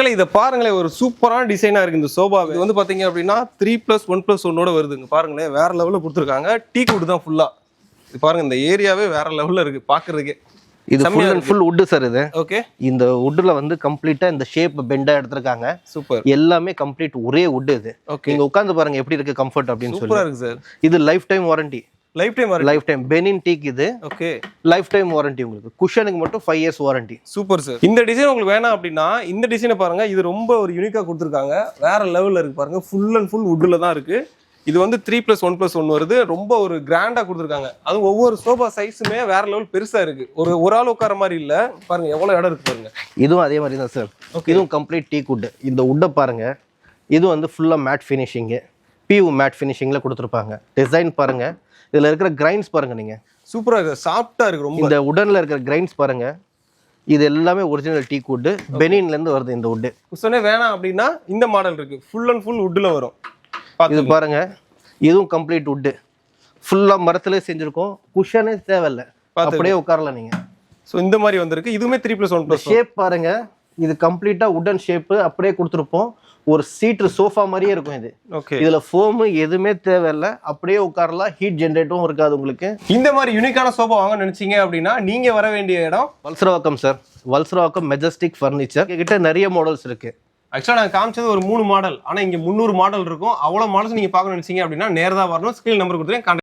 மக்களே இதை பாருங்களேன், ஒரு சூப்பரான டிசைனா இருக்கு இந்த சோபா. இது வந்து பாத்தீங்க அப்படின்னா 3+1+1 வருதுங்க. பாருங்களேன், வேற லெவல்ல கொடுத்துருக்காங்க. டீ குட் தான் ஃபுல்லா. இது பாருங்க, இந்த ஏரியாவே வேற லெவல்ல இருக்கு பாக்குறதுக்கே. இது full and full wood sir. இது ஓகே. இந்த வுட்ல வந்து கம்ப்ளீட்டா இந்த ஷேப் பெண்டா எடுத்திருக்காங்க. சூப்பர். எல்லாமே கம்ப்ளீட் ஒரே வுட். இது நீங்க உட்கார்ந்து பாருங்க எப்படி இருக்கு கம்ஃபர்ட் அப்படின்னு சொல்லி. சூப்பரா இருக்கு சார். இது life time warranty. Life time Benin teak இது. ஓகே. Life time warranty. உங்களுக்கு குஷனுக்கு மட்டும் 5 இயர்ஸ் வாரண்டி. Super sir. இந்த டிசைன் உங்களுக்கு வேணாம் அப்படின்னா இந்த டிசைனை பாருங்க. இது ரொம்ப ஒரு யூனிக்கா கொடுத்துருக்காங்க. வேற லெவல்ல இருக்கு பாருங்க. ஃபுல் அண்ட் ஃபுல் வுட்ல தான் இருக்கு. இது வந்து 3+1+1 வருது. ரொம்ப ஒரு கிராண்டா கொடுத்துருக்காங்க. அது ஒவ்வொரு சோபா சைஸுமே வேற லெவல் பெருசா இருக்கு. ஒரு ஆள் உட்கார மாதிரி இல்ல. பாருங்க எவ்வளவு இடம் இருக்கு பாருங்க. இதுவும் அதே மாதிரி தான் சார். இதுவும் கம்ப்ளீட் டீக் வுட். இந்த வுட்டை பாருங்க. இது வந்து ஃபுல்லா மேட் ஃபினிஷிங். பியூ மேட் ஃபினிஷிங்ல கொடுத்துருப்பாங்க. டிசைன் பாருங்க. இதுல இருக்கிற கிரைன்ஸ் பாருங்க. நீங்க சூப்பரா இருக்கு. சாஃப்ட்டா இருக்கு ரொம்ப. இந்த வுடன்ல இருக்கிற கிரைன்ஸ் பாருங்க. இது எல்லாமே ஒரிஜினல் டீக் வுட். பெனின்ல இருந்து வருது இந்த வுட். குஷனே வேணாம் அப்படின்னா இந்த மாடல் இருக்கு. ஃபுல் அண்ட் ஃபுல் வுட்ல வரும். இது பாருங்க. இதுவும் கம்ப்ளீட் வுட். ஃபுல்லா மரத்திலே செஞ்சிருக்கோம். குஷனே தேவையில்லை. அப்படியே உட்காரலாம் நீங்க. ஸோ இந்த மாதிரி வந்திருக்கு. இதுவுமே 3+1+1. ஷேப் பாருங்க. இது கம்ப்ளீட்டா வுடன் ஷேப் அப்படியே கொடுத்துருப்போம். ஒரு சீட்டு சோஃபா மாதிரியே இருக்கும் இது. ஓகே. இதுல ஃபோம் எதுவுமே தேவையில்லை. அப்படியே உட்காரலாம். ஹீட் ஜென்ரேட்டும் இருக்காது உங்களுக்கு. இந்த மாதிரி யூனிக்கான சோஃபா வாங்க நினைச்சீங்க அப்படின்னா நீங்க வர வேண்டிய இடம் Valasaravakkam sir. Valasaravakkam Majestic furniture கிட்ட நிறைய மாடல்ஸ் இருக்கு. ஆக்சுவலாக நாங்கள் காமிச்சது ஒரு 3 மாடல். ஆனால் இங்கே 300 மாடல் இருக்கும். அவ்வளோ மாடல்ஸ் நீங்கள் பார்க்கணும்னு நினைச்சீங்க அப்படின்னா நேரா வரணும். ஸ்கிரீன் நம்பர் கொடுத்துருக்கேன்.